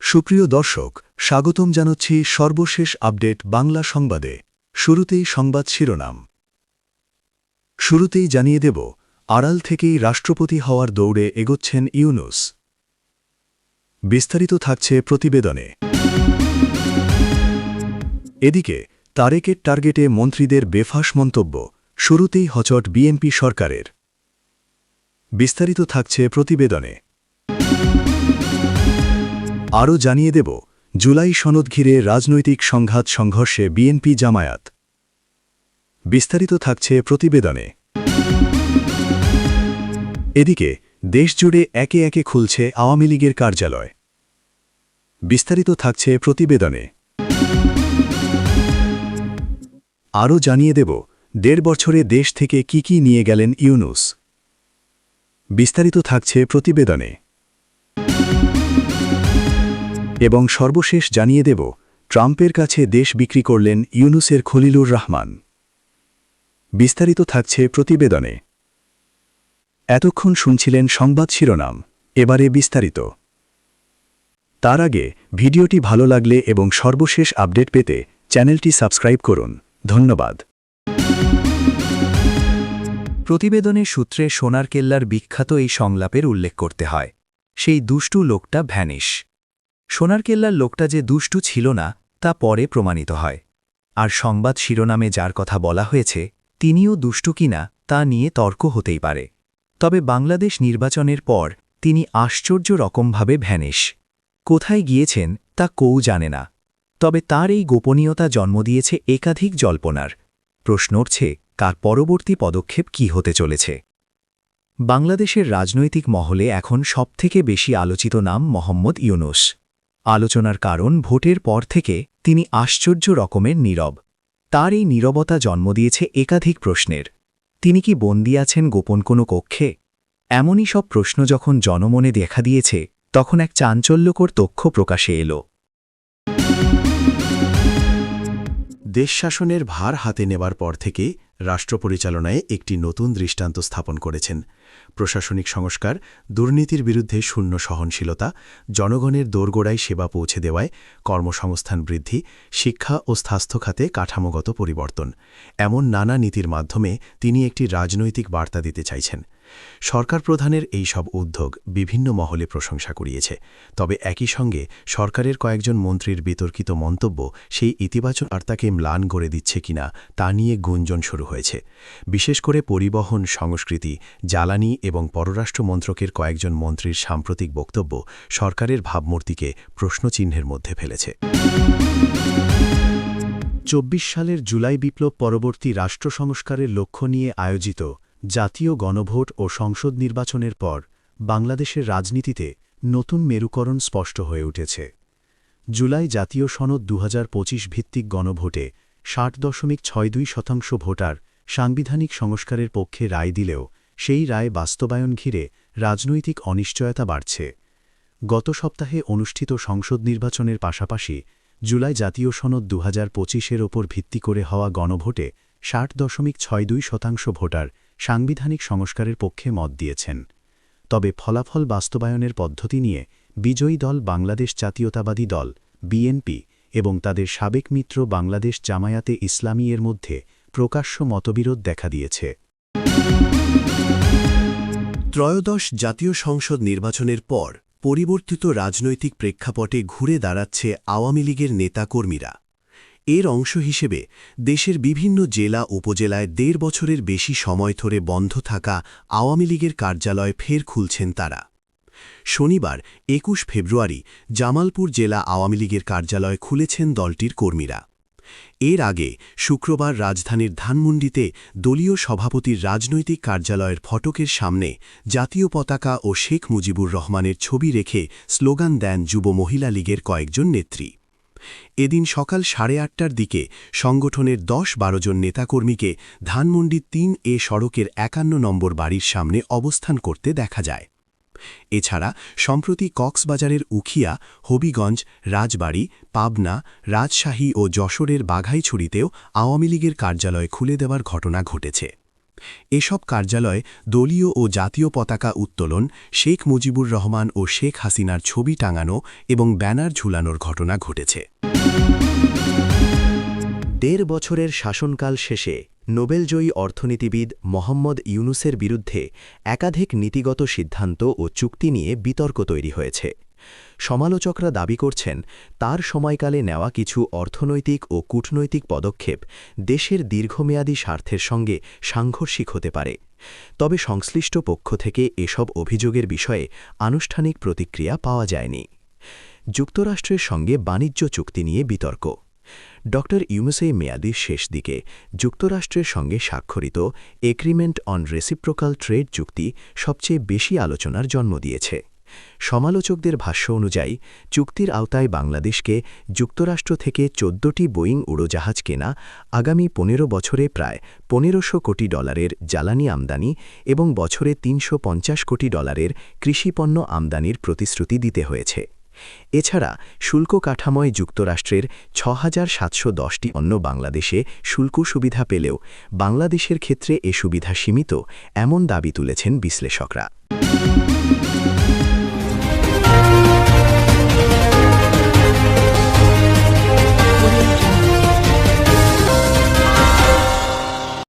সুপ্রিয় দর্শক, স্বাগতম জানাচ্ছি সর্বশেষ আপডেট বাংলা সংবাদে। শুরুতেই সংবাদ শিরোনাম। শুরুতেই জানিয়ে দেব, আড়াল থেকেই রাষ্ট্রপতি হওয়ার দৌড়ে এগোচ্ছেন ইউনূস। বিস্তারিত থাকছে প্রতিবেদনে। এদিকে তারেকের টার্গেটে মন্ত্রীদের বেফাঁস মন্তব্য, শুরুতেই হচট বিএনপি সরকারের। বিস্তারিত থাকছে প্রতিবেদনে। আরও জানিয়ে দেব, জুলাই সনদ ঘিরে রাজনৈতিক সংঘাত-সংঘর্ষে বিএনপি জামায়াত। বিস্তারিত থাকছে প্রতিবেদনে। এদিকে দেশজুড়ে একে একে খুলছে আওয়ামী লীগের কার্যালয়। বিস্তারিত থাকছে প্রতিবেদনে। আরও জানিয়ে দেব, ১.৫ বছরে দেশ থেকে কি নিয়ে গেলেন ইউনূস। বিস্তারিত থাকছে প্রতিবেদনে। এবং সর্বশেষ জানিয়ে দেব, ট্রাম্পের কাছে দেশ বিক্রি করলেন ইউনূসের খলিলুর রহমান। বিস্তারিত থাকছে প্রতিবেদনে। এতক্ষণ শুনছিলেন সংবাদ শিরোনাম, এবারে বিস্তারিত। তার আগে ভিডিওটি ভালো লাগলে এবং সর্বশেষ আপডেট পেতে চ্যানেলটি সাবস্ক্রাইব করুন। ধন্যবাদ। প্রতিবেদনের সূত্রে সোনারকেল্লার বিখ্যাত এই সংলাপের উল্লেখ করতে হয়, সেই দুষ্টু লোকটা ভ্যানিশ। সোনারকেল্লার লোকটা যে দুষ্টু ছিল না তা পরে প্রমাণিত হয়, আর সংবাদ শিরোনামে যার কথা বলা হয়েছে তিনিও দুষ্টু কিনা তা নিয়ে তর্ক হতেই পারে। তবে বাংলাদেশ নির্বাচনের পর তিনি আশ্চর্য রকমভাবে ভ্যানিশ। কোথায় গিয়েছেন তা কেউ জানে না, তবে তার এই গোপনীয়তা জন্ম দিয়েছে একাধিক জল্পনার। প্রশ্ন উঠছে, কার পরবর্তী পদক্ষেপ কী হতে চলেছে। বাংলাদেশের রাজনৈতিক মহলে এখন সবথেকে বেশি আলোচিত নাম মোহাম্মদ ইউনূস। আলোচনার কারণ, ভোটের পর থেকে তিনি আশ্চর্য রকমের নীরব। তার এই নীরবতা জন্ম দিয়েছে একাধিক প্রশ্নের। তিনি কি বন্দী আছেন গোপন কোনো কক্ষে? এমনই সব প্রশ্ন যখন জনমনে দেখা দিয়েছে, তখন এক চাঞ্চল্যকর তথ্য প্রকাশে এলো। দেশ শাসনের ভার হাতে নেবার পর থেকে রাষ্ট্রপরিচালনায় একটি নতুন দৃষ্টান্ত স্থাপন করেছেন। প্রশাসনিক সংস্কার, দুর্নীতির বিরুদ্ধে শূন্য সহনশীলতা, জনগণের দোরগোড়ায় সেবা পৌঁছে দেওয়ায় কর্মসংস্থান বৃদ্ধি, শিক্ষা ও স্বাস্থ্য খাতে কাঠামোগত পরিবর্তন, এমন নানা নীতির মাধ্যমে তিনি একটি রাজনৈতিক বার্তা দিতে চাইছেন। সরকার প্রধানের এই সব উদ্যোগ বিভিন্ন মহলে প্রশংসা কুড়িয়েছে। তবে একই সঙ্গে সরকারের কয়েকজন মন্ত্রীর বিতর্কিত মন্তব্য সেই ইতিবাচক বার্তাকে ম্লান করে দিচ্ছে কিনা তা নিয়ে গুঞ্জন শুরু হয়েছে। বিশেষ করে পরিবহন, সংস্কৃতি, জ্বালানি এবং পররাষ্ট্র মন্ত্রকের কয়েকজন মন্ত্রীর সাম্প্রতিক বক্তব্য সরকারের ভাবমূর্তিকে প্রশ্নচিহ্নের মধ্যে ফেলেছে। ২৪ সালের জুলাই বিপ্লব পরবর্তী রাষ্ট্র সংস্কারের লক্ষ্য নিয়ে আয়োজিত জাতীয় গণভোট ও সংসদ নির্বাচনের পর বাংলাদেশের রাজনীতিতে নতুন মেরুকরণ স্পষ্ট হয়ে উঠেছে। জুলাই জাতীয় সনদ ২০২৫ ভিত্তিক গণভোটে ৬০.৬২% ভোটার সাংবিধানিক সংস্কারের পক্ষে রায় দিলেও সেই রায় বাস্তবায়ন ঘিরে রাজনৈতিক অনিশ্চয়তা বাড়ছে। গত সপ্তাহে অনুষ্ঠিত সংসদ নির্বাচনের পাশাপাশি জুলাই জাতীয় সনদ ২০২৫-এর ওপর ভিত্তি করে হওয়া গণভোটে ৬০.৬২% ভোটার সাংবিধানিক সংস্কারের পক্ষে মত দিয়েছেন। তবে ফলাফল বাস্তবায়নের পদ্ধতি নিয়ে বিজয়ী দল বাংলাদেশ জাতীয়তাবাদী দল বিএনপি এবং তাদের সাবেক মিত্র বাংলাদেশ জামায়াতে ইসলামী এর মধ্যে প্রকাশ্য মতবিরোধ দেখা দিয়েছে। ত্রয়োদশ জাতীয় সংসদ নির্বাচনের পর পরিবর্তিত রাজনৈতিক প্রেক্ষাপটে ঘুরে দাঁড়াচ্ছে আওয়ামী লীগের নেতাকর্মীরা। এর অংশ হিসেবে দেশের বিভিন্ন জেলা উপজেলায় ১.৫ বছরের বেশি সময় ধরে বন্ধ থাকা আওয়ামী লীগের কার্যালয় ফের খুলছেন তারা। শনিবার ২১ ফেব্রুয়ারি জামালপুর জেলা আওয়ামী লীগের কার্যালয় খুলেছেন দলটির কর্মীরা। এর আগে শুক্রবার রাজধানীর ধানমন্ডিতে দলীয় সভাপতির রাজনৈতিক কার্যালয়ের ফটকের সামনে জাতীয় পতাকা ও শেখ মুজিবুর রহমানের ছবি রেখে স্লোগান দেন যুব মহিলা লীগের কয়েকজন নেত্রী। এদিন সকাল ৮:৩০টার দিকে সংগঠনের ১০-১২ জন নেতাকর্মীকে ধানমন্ডি ৩A সড়কের ৫১ নম্বর বাড়ির সামনে অবস্থান করতে দেখা যায়। এছাড়া সম্প্রতি কক্সবাজারের উখিয়া, হবিগঞ্জ, রাজবাড়ী, পাবনা, রাজশাহী ও যশোরের বাঘাইছড়িতেও আওয়ামী লীগের কার্যালয় খুলে দেওয়ার ঘটনা ঘটেছে। এসব কার্যালয় দলীয় ও জাতীয় পতাকা উত্তোলন, শেখ মুজিবুর রহমান ও শেখ হাসিনার ছবি টাঙানো এবং ব্যানার ঝুলানোর ঘটনা ঘটেছে। ১.৫ বছরের শাসনকাল শেষে নোবেলজয়ী অর্থনীতিবিদ মোহাম্মদ ইউনুসের বিরুদ্ধে একাধিক নীতিগত সিদ্ধান্ত ও চুক্তি নিয়ে বিতর্ক তৈরি হয়েছে। সমালোচকরা দাবি করছেন, তার সময়কালে নেওয়া কিছু অর্থনৈতিক ও কূটনৈতিক পদক্ষেপ দেশের দীর্ঘমেয়াদী স্বার্থের সঙ্গে সাংঘর্ষিক হতে পারে। তবে সংশ্লিষ্ট পক্ষ থেকে এসব অভিযোগের বিষয়ে আনুষ্ঠানিক প্রতিক্রিয়া পাওয়া যায়নি। যুক্তরাষ্ট্রের সঙ্গে বাণিজ্য চুক্তি নিয়ে বিতর্ক। ড. ইউনুসের মেয়াদির শেষ দিকে যুক্তরাষ্ট্রের সঙ্গে স্বাক্ষরিত এগ্রিমেন্ট অন রেসিপ্রোকাল ট্রেড চুক্তি সবচেয়ে বেশি আলোচনার জন্ম দিয়েছে। সমালোচকদের ভাষ্য অনুযায়ী চুক্তির আওতায় বাংলাদেশকে যুক্তরাষ্ট্র থেকে ১৪টি বোয়িং উড়োজাহাজ কেনা, আগামী ১৫ বছরে প্রায় $১৫০০ কোটি জ্বালানি আমদানি এবং বছরে $৩৫০ কোটি কৃষিপণ্য আমদানির প্রতিশ্রুতি দিতে হয়েছে। এছাড়া শুল্ক কাঠামোয় যুক্তরাষ্ট্রের ৬,৭১০টি পণ্য বাংলাদেশে শুল্ক সুবিধা পেলেও বাংলাদেশের ক্ষেত্রে এ সুবিধা সীমিত, এমন দাবি তুলেছেন বিশ্লেষকরা।